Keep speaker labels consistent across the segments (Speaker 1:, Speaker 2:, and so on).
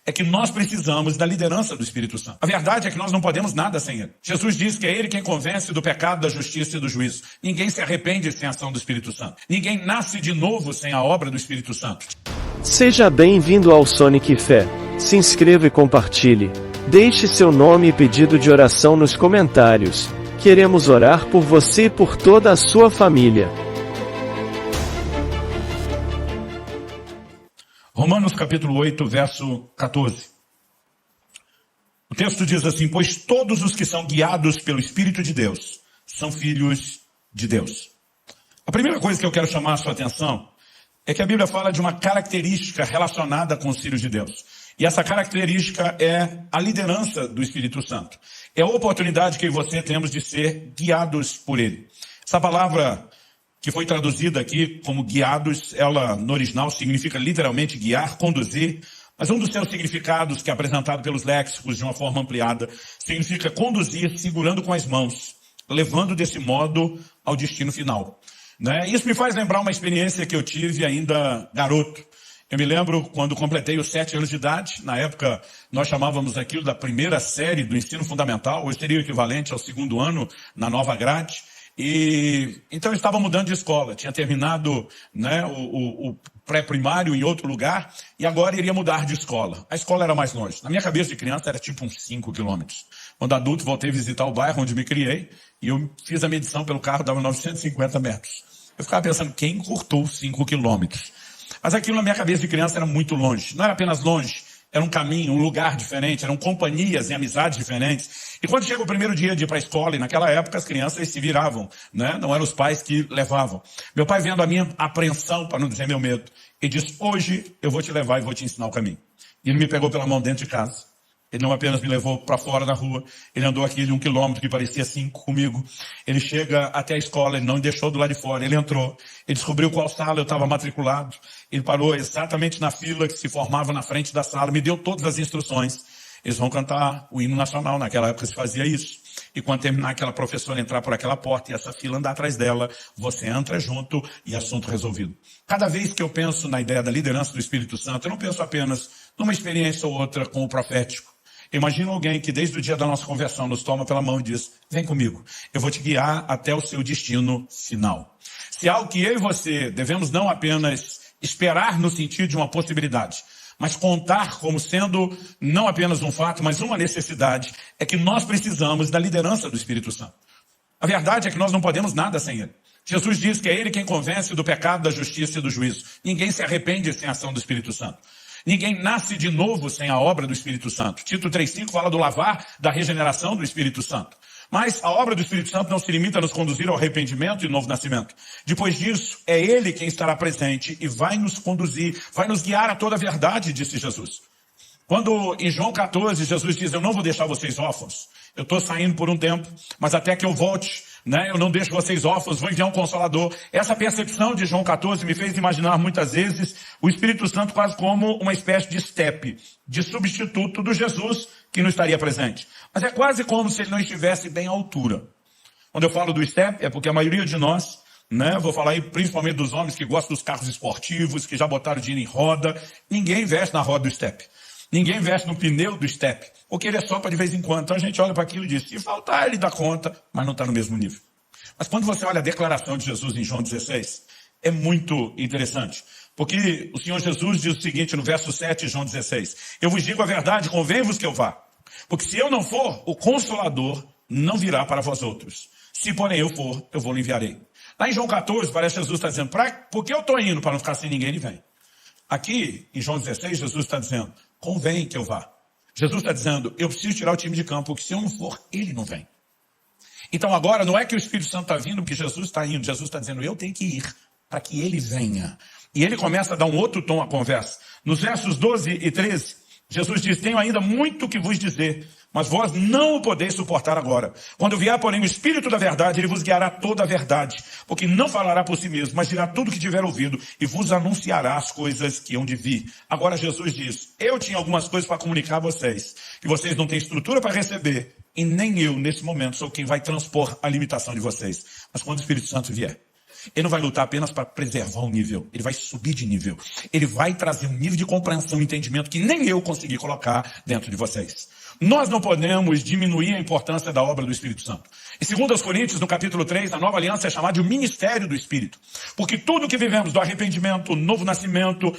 Speaker 1: é que nós precisamos da liderança do Espírito Santo. A verdade é que nós não podemos nada sem ele. Jesus diz que é ele quem convence do pecado, da justiça e do juízo. Ninguém se arrepende sem a ação do Espírito Santo. Ninguém nasce de novo sem a obra do Espírito Santo.
Speaker 2: Seja bem-vindo ao Sonic Fé. Se inscreva e compartilhe. Deixe seu nome e pedido de oração nos comentários. Queremos orar por você e por toda a sua família.
Speaker 1: Romanos capítulo 8, verso 14. O texto diz assim: pois todos os que são guiados pelo Espírito de Deus são filhos de Deus. A primeira coisa que eu quero chamar a sua atenção é que a Bíblia fala de uma característica relacionada com os filhos de Deus. E essa característica é a liderança do Espírito Santo. É a oportunidade que eu e você temos de ser guiados por ele. Essa palavra que foi traduzida aqui como guiados, ela no original significa literalmente guiar, conduzir, mas um dos seus significados, que é apresentado pelos léxicos de uma forma ampliada, significa conduzir segurando com as mãos, levando desse modo ao destino final. Isso me faz lembrar uma experiência que eu tive ainda garoto. Eu me lembro quando completei os 7 anos de idade, na época nós chamávamos aquilo da primeira série do ensino fundamental, hoje seria o equivalente ao 2º ano na nova grade. E então eu estava mudando de escola, tinha terminado o pré-primário em outro lugar e agora iria mudar de escola. A escola era mais longe. Na minha cabeça de criança era tipo uns 5 quilômetros. Quando adulto voltei a visitar o bairro onde me criei e eu fiz a medição pelo carro, dava 950 metros. Eu ficava pensando, quem encurtou 5 quilômetros? Mas aquilo na minha cabeça de criança era muito longe. Não era apenas longe, era um caminho, um lugar diferente, eram companhias e amizades diferentes. E quando chega o primeiro dia de ir para a escola, e naquela época as crianças se viravam, não eram os pais que levavam. Meu pai, vendo a minha apreensão, para não dizer meu medo, ele disse: hoje eu vou te levar e vou te ensinar o caminho. E ele me pegou pela mão dentro de casa. Ele não apenas me levou para fora da rua, ele andou aquele 1 quilômetro que parecia 5 comigo. Ele chega até a escola, ele não me deixou do lado de fora, ele entrou, ele descobriu qual sala eu estava matriculado, ele parou exatamente na fila que se formava na frente da sala, me deu todas as instruções. Eles vão cantar o hino nacional, naquela época se fazia isso. E quando terminar aquela professora entrar por aquela porta e essa fila andar atrás dela, você entra junto e assunto resolvido. Cada vez que eu penso na ideia da liderança do Espírito Santo, eu não penso apenas numa experiência ou outra com o profético. Imagina alguém que desde o dia da nossa conversão nos toma pela mão e diz: vem comigo, eu vou te guiar até o seu destino final. Se é algo que eu e você devemos não apenas esperar no sentido de uma possibilidade, mas contar como sendo não apenas um fato, mas uma necessidade, é que nós precisamos da liderança do Espírito Santo. A verdade é que nós não podemos nada sem ele. Jesus diz que é ele quem convence do pecado, da justiça e do juízo. Ninguém se arrepende sem a ação do Espírito Santo. Ninguém nasce de novo sem a obra do Espírito Santo. Tito 3,5 fala do lavar, da regeneração do Espírito Santo. Mas a obra do Espírito Santo não se limita a nos conduzir ao arrependimento e novo nascimento. Depois disso, é ele quem estará presente e vai nos conduzir, vai nos guiar a toda a verdade, disse Jesus. Quando em João 14, Jesus diz: eu não vou deixar vocês órfãos. Eu estou saindo por um tempo, mas até que eu volte, eu não deixo vocês órfãos, vou enviar um Consolador. Essa percepção de João 14 me fez imaginar muitas vezes o Espírito Santo quase como uma espécie de estepe, de substituto do Jesus que não estaria presente. Mas é quase como se ele não estivesse bem à altura. Quando eu falo do estepe, é porque a maioria de nós, vou falar aí principalmente dos homens que gostam dos carros esportivos, que já botaram dinheiro em roda, ninguém investe na roda do estepe. Ninguém investe no pneu do estepe, porque ele é só para de vez em quando. Então a gente olha para aquilo e diz: se faltar, ele dá conta, mas não está no mesmo nível. Mas quando você olha a declaração de Jesus em João 16, é muito interessante. Porque o Senhor Jesus diz o seguinte no verso 7 de João 16: eu vos digo a verdade, convém-vos que eu vá. Porque se eu não for, o Consolador não virá para vós outros. Se porém eu for, eu vou lhe enviarei. Lá em João 14, parece que Jesus está dizendo: porque eu estou indo para não ficar sem ninguém, ele vem. Aqui, em João 16, Jesus está dizendo: convém que eu vá. Jesus está dizendo: eu preciso tirar o time de campo, porque se eu não for, ele não vem. Então agora não é que o Espírito Santo está vindo porque Jesus está indo. Jesus está dizendo: eu tenho que ir para que ele venha. E ele começa a dar um outro tom à conversa. Nos versos 12 e 13, Jesus diz: tenho ainda muito que vos dizer, mas vós não o podeis suportar agora. Quando vier, porém, o Espírito da verdade, ele vos guiará toda a verdade, porque não falará por si mesmo, mas dirá tudo o que tiver ouvido e vos anunciará as coisas que hão de vir. Agora Jesus diz: eu tinha algumas coisas para comunicar a vocês, que vocês não têm estrutura para receber, e nem eu, nesse momento, sou quem vai transpor a limitação de vocês. Mas quando o Espírito Santo vier, ele não vai lutar apenas para preservar o nível, ele vai subir de nível. Ele vai trazer um nível de compreensão e entendimento que nem eu consegui colocar dentro de vocês. Nós não podemos diminuir a importância da obra do Espírito Santo. Em 2 Coríntios, no capítulo 3, a nova aliança é chamada de o ministério do Espírito. Porque tudo que vivemos do arrependimento, novo nascimento,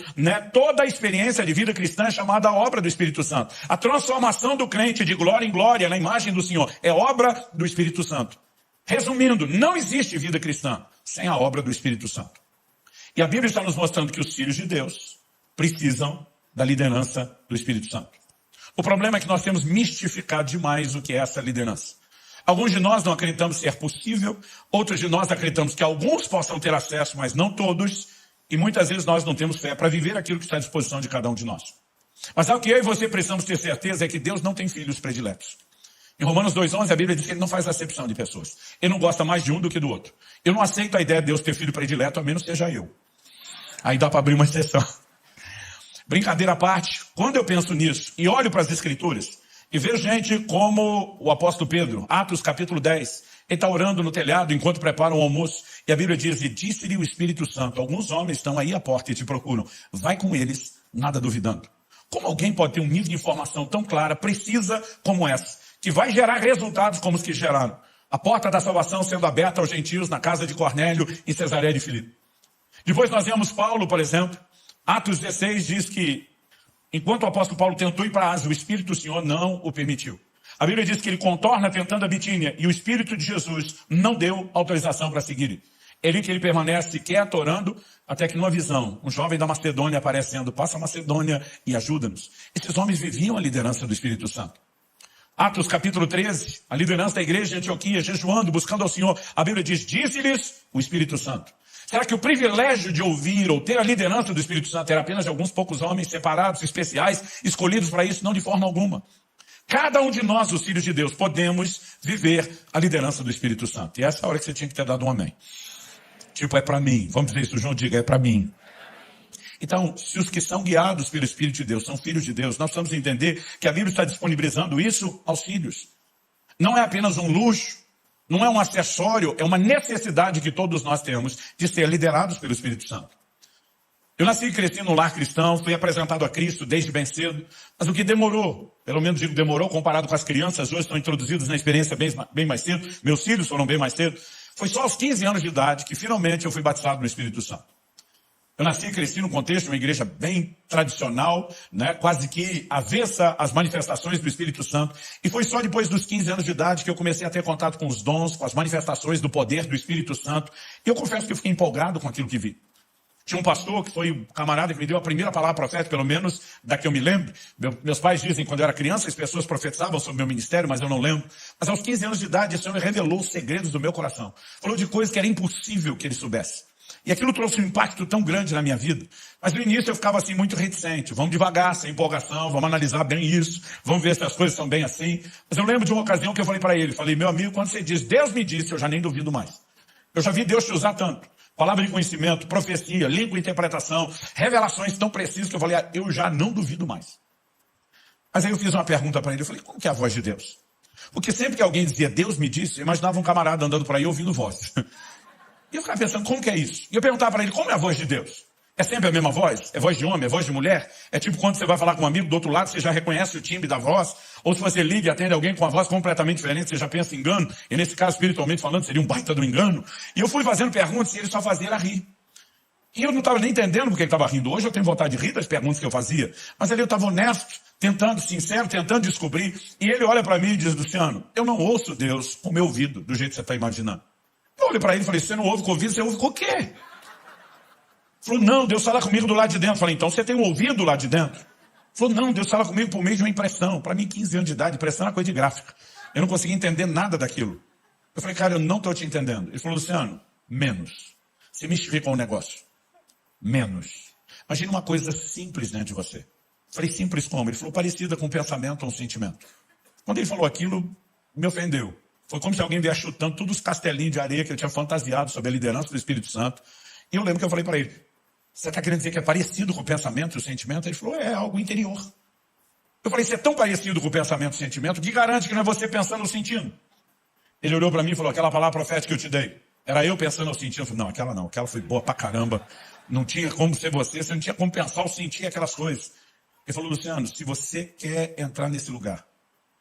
Speaker 1: toda a experiência de vida cristã é chamada a obra do Espírito Santo. A transformação do crente de glória em glória na imagem do Senhor é obra do Espírito Santo. Resumindo, não existe vida cristã sem a obra do Espírito Santo. E a Bíblia está nos mostrando que os filhos de Deus precisam da liderança do Espírito Santo. O problema é que nós temos mistificado demais o que é essa liderança. Alguns de nós não acreditamos ser possível, outros de nós acreditamos que alguns possam ter acesso, mas não todos, e muitas vezes nós não temos fé para viver aquilo que está à disposição de cada um de nós. Mas o que eu e você precisamos ter certeza é que Deus não tem filhos prediletos. Em Romanos 2,11 a Bíblia diz que ele não faz acepção de pessoas. Ele não gosta mais de um do que do outro. Eu não aceito a ideia de Deus ter filho predileto, a menos seja eu. Aí dá para abrir uma exceção. Brincadeira à parte, quando eu penso nisso e olho para as Escrituras e vejo gente como o apóstolo Pedro, Atos capítulo 10, ele está orando no telhado enquanto prepara o almoço e a Bíblia diz, e disse-lhe o Espírito Santo, alguns homens estão aí à porta e te procuram, vai com eles, nada duvidando. Como alguém pode ter um nível de informação tão clara, precisa como essa, que vai gerar resultados como os que geraram? A porta da salvação sendo aberta aos gentios na casa de Cornélio em Cesareia de Filipe. Depois nós vemos Paulo, por exemplo, Atos 16 diz que, enquanto o apóstolo Paulo tentou ir para a Ásia, o Espírito do Senhor não o permitiu. A Bíblia diz que ele contorna tentando a Bitínia e o Espírito de Jesus não deu autorização para seguir. É ali que ele permanece quieto, orando, até que numa visão, um jovem da Macedônia aparecendo, passa a Macedônia e ajuda-nos. Esses homens viviam a liderança do Espírito Santo. Atos capítulo 13, a liderança da igreja de Antioquia, jejuando, buscando ao Senhor. A Bíblia diz, disse-lhes o Espírito Santo. Será que o privilégio de ouvir ou ter a liderança do Espírito Santo era apenas de alguns poucos homens separados, especiais, escolhidos para isso? Não, de forma alguma. Cada um de nós, os filhos de Deus, podemos viver a liderança do Espírito Santo. E essa é a hora que você tinha que ter dado um amém. Tipo, é para mim. Vamos dizer isso, João, diga, é para mim. Então, se os que são guiados pelo Espírito de Deus são filhos de Deus, nós precisamos entender que a Bíblia está disponibilizando isso aos filhos. Não é apenas um luxo. Não é um acessório, é uma necessidade que todos nós temos de ser liderados pelo Espírito Santo. Eu nasci e cresci no lar cristão, fui apresentado a Cristo desde bem cedo, mas o que demorou, pelo menos digo demorou, comparado com as crianças, hoje estão introduzidas na experiência bem mais cedo, meus filhos foram bem mais cedo, foi só aos 15 anos de idade que finalmente eu fui batizado no Espírito Santo. Eu nasci e cresci num contexto de uma igreja bem tradicional, quase que avessa às manifestações do Espírito Santo. E foi só depois dos 15 anos de idade que eu comecei a ter contato com os dons, com as manifestações do poder do Espírito Santo. E eu confesso que eu fiquei empolgado com aquilo que vi. Tinha um pastor que foi o camarada que me deu a primeira palavra profética, pelo menos da que eu me lembro. Meus pais dizem que quando eu era criança as pessoas profetizavam sobre o meu ministério, mas eu não lembro. Mas aos 15 anos de idade, esse homem revelou os segredos do meu coração. Falou de coisas que era impossível que ele soubesse. E aquilo trouxe um impacto tão grande na minha vida. Mas no início eu ficava assim muito reticente. Vamos devagar, sem empolgação, vamos analisar bem isso. Vamos ver se as coisas são bem assim. Mas eu lembro de uma ocasião que eu falei para ele. Falei, meu amigo, quando você diz, Deus me disse, eu já nem duvido mais. Eu já vi Deus te usar tanto. Palavra de conhecimento, profecia, língua e interpretação, revelações tão precisas que eu falei, eu já não duvido mais. Mas aí eu fiz uma pergunta para ele. Eu falei, como que é a voz de Deus? Porque sempre que alguém dizia, Deus me disse, eu imaginava um camarada andando por aí ouvindo voz. E eu ficava pensando, como que é isso? E eu perguntava para ele, como é a voz de Deus? É sempre a mesma voz? É voz de homem? É voz de mulher? É tipo quando você vai falar com um amigo do outro lado, você já reconhece o timbre da voz? Ou se você liga e atende alguém com uma voz completamente diferente, você já pensa em engano? E nesse caso, espiritualmente falando, seria um baita do engano. E eu fui fazendo perguntas e ele só fazia era rir. E eu não estava nem entendendo porque ele estava rindo. Hoje eu tenho vontade de rir das perguntas que eu fazia. Mas ali eu estava honesto, tentando, sincero, tentando descobrir. E ele olha para mim e diz, Luciano, eu não ouço Deus com o meu ouvido, do jeito que você está imaginando. Eu olhei para ele e falei, você não ouve com o ouvido, você ouve com o quê? Ele falou, não, Deus fala comigo do lado de dentro. Eu falei, então você tem um ouvido do lado de dentro? Ele falou, não, Deus fala comigo por meio de uma impressão. Para mim, 15 anos de idade, impressão é uma coisa de gráfica. Eu não conseguia entender nada daquilo. Eu falei, cara, eu não estou te entendendo. Ele falou, Luciano, menos. Você mistifica com o negócio. Menos. Imagina uma coisa simples dentro de você. Eu falei, simples como? Ele falou, parecida com um pensamento ou um sentimento. Quando ele falou aquilo, me ofendeu. Foi como se alguém viesse chutando todos os castelinhos de areia que eu tinha fantasiado sobre a liderança do Espírito Santo. E eu lembro que eu falei para ele, você está querendo dizer que é parecido com o pensamento e o sentimento? Ele falou, é algo interior. Eu falei, você é tão parecido com o pensamento e o sentimento que garante que não é você pensando ou sentindo. Ele olhou para mim e falou, aquela palavra profética que eu te dei, Era eu pensando, eu sentia, eu falei, não, aquela foi boa pra caramba. Não tinha como ser você não tinha como pensar ou sentir aquelas coisas. Ele falou, Luciano, se você quer entrar nesse lugar,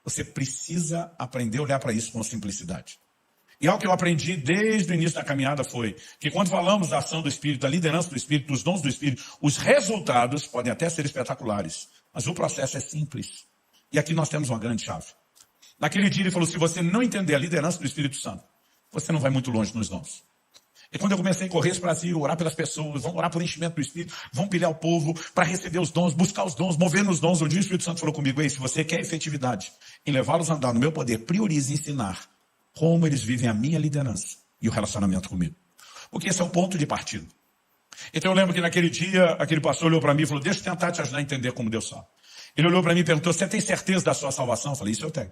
Speaker 1: você precisa aprender a olhar para isso com simplicidade. E algo que eu aprendi desde o início da caminhada foi que quando falamos da ação do Espírito, da liderança do Espírito, dos dons do Espírito, os resultados podem até ser espetaculares, mas o processo é simples. E aqui nós temos uma grande chave. Naquele dia ele falou, se você não entender a liderança do Espírito Santo, você não vai muito longe nos dons. E quando eu comecei a correr esse Brasil, orar pelas pessoas, vamos orar por enchimento do Espírito, vamos pilhar o povo para receber os dons, buscar os dons, mover nos dons. Um dia o Espírito Santo falou comigo, ei, se você quer efetividade em levá-los a andar no meu poder, priorize ensinar como eles vivem a minha liderança e o relacionamento comigo. Porque esse é o ponto de partida. Então eu lembro que naquele dia, aquele pastor olhou para mim e falou, deixa eu tentar te ajudar a entender como Deus salva. Ele olhou para mim e perguntou, você tem certeza da sua salvação? Eu falei, isso eu tenho.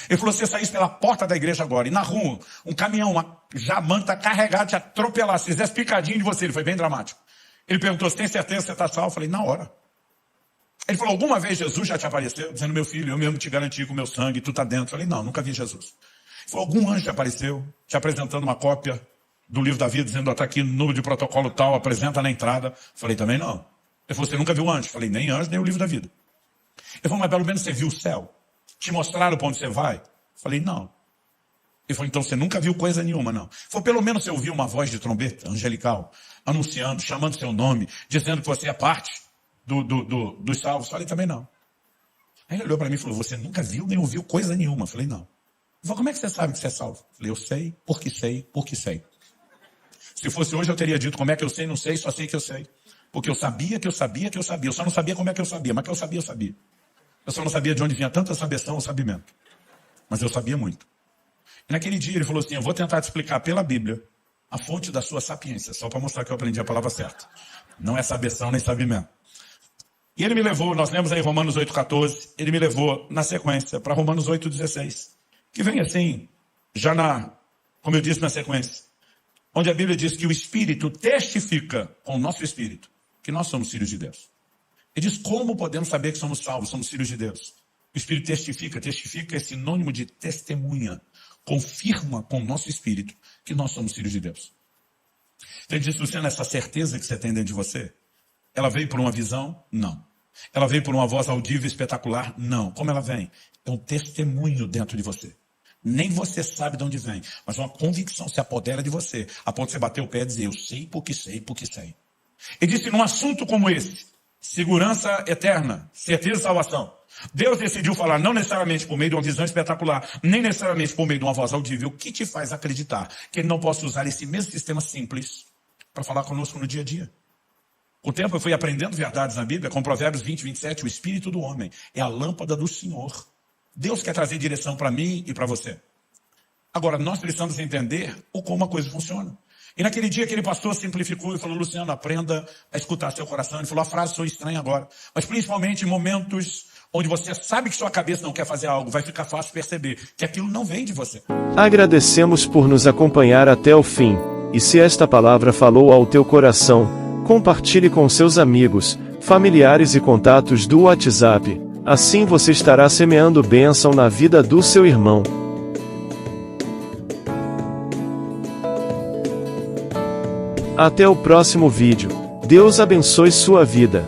Speaker 1: Ele falou, se você saísse pela porta da igreja agora, e na rua, um caminhão, uma jamanta carregada, te atropelar, se fizesse picadinho de você, ele foi bem dramático. Ele perguntou, você tem certeza que você está salvo? Eu falei, na hora. Ele falou, alguma vez Jesus já te apareceu? Dizendo, meu filho, eu mesmo te garanti com o meu sangue, tu está dentro. Eu falei, não, nunca vi Jesus. Ele falou, algum anjo te apareceu, te apresentando uma cópia do livro da vida, dizendo, está aqui no número de protocolo tal, apresenta na entrada. Eu falei, também não. Ele falou, você nunca viu anjo? Eu falei, nem anjo, nem o livro da vida. Ele falou, mas pelo menos você viu o céu? Te mostraram para onde você vai? Eu falei, não. Ele falou, então você nunca viu coisa nenhuma, não. Ele falou, pelo menos você ouviu uma voz de trombeta angelical, anunciando, chamando seu nome, dizendo que você é parte dos salvos. Eu falei, também não. Aí ele olhou para mim e falou, você nunca viu nem ouviu coisa nenhuma? Eu falei, não. Ele falou, como é que você sabe que você é salvo? Eu falei, eu sei, porque sei, porque sei. Se fosse hoje eu teria dito como é que eu sei, não sei, só sei que eu sei. Porque eu sabia que eu sabia que eu sabia. Eu só não sabia como é que eu sabia, mas que eu sabia. Eu só não sabia de onde vinha tanta sabeção ou sabimento. Mas eu sabia muito. E naquele dia ele falou assim, eu vou tentar te explicar pela Bíblia a fonte da sua sapiência, só para mostrar que eu aprendi a palavra certa. Não é sabeção nem sabimento. E ele me levou, nós lemos aí Romanos 8,14, ele me levou na sequência para Romanos 8,16, que vem assim, como eu disse na sequência, onde a Bíblia diz que o Espírito testifica com o nosso Espírito que nós somos filhos de Deus. Ele diz como podemos saber que somos salvos, somos filhos de Deus. O Espírito testifica é sinônimo de testemunha. Confirma com o nosso Espírito que nós somos filhos de Deus. Então ele diz, Luciano, essa certeza que você tem dentro de você, ela veio por uma visão? Não. Ela veio por uma voz audível espetacular? Não. Como ela vem? É um testemunho dentro de você. Nem você sabe de onde vem, mas uma convicção se apodera de você, a ponto de você bater o pé e dizer, eu sei porque sei, porque sei. Ele disse, num assunto como esse, segurança eterna, certeza de salvação, Deus decidiu falar não necessariamente por meio de uma visão espetacular, nem necessariamente por meio de uma voz audível, que te faz acreditar que ele não possa usar esse mesmo sistema simples para falar conosco no dia a dia. Com o tempo eu fui aprendendo verdades na Bíblia, com Provérbios 20, 27, o espírito do homem é a lâmpada do Senhor. Deus quer trazer direção para mim e para você. Agora, nós precisamos entender como a coisa funciona. E naquele dia aquele pastor simplificou e falou, Luciano, aprenda a escutar seu coração. Ele falou, a frase sou estranha agora, mas principalmente em momentos onde você sabe que sua cabeça não quer fazer algo, vai ficar fácil perceber que aquilo não vem de você.
Speaker 2: Agradecemos por nos acompanhar até o fim. E se esta palavra falou ao teu coração, compartilhe com seus amigos, familiares e contatos do WhatsApp. Assim você estará semeando bênção na vida do seu irmão. Até o próximo vídeo. Deus abençoe sua vida.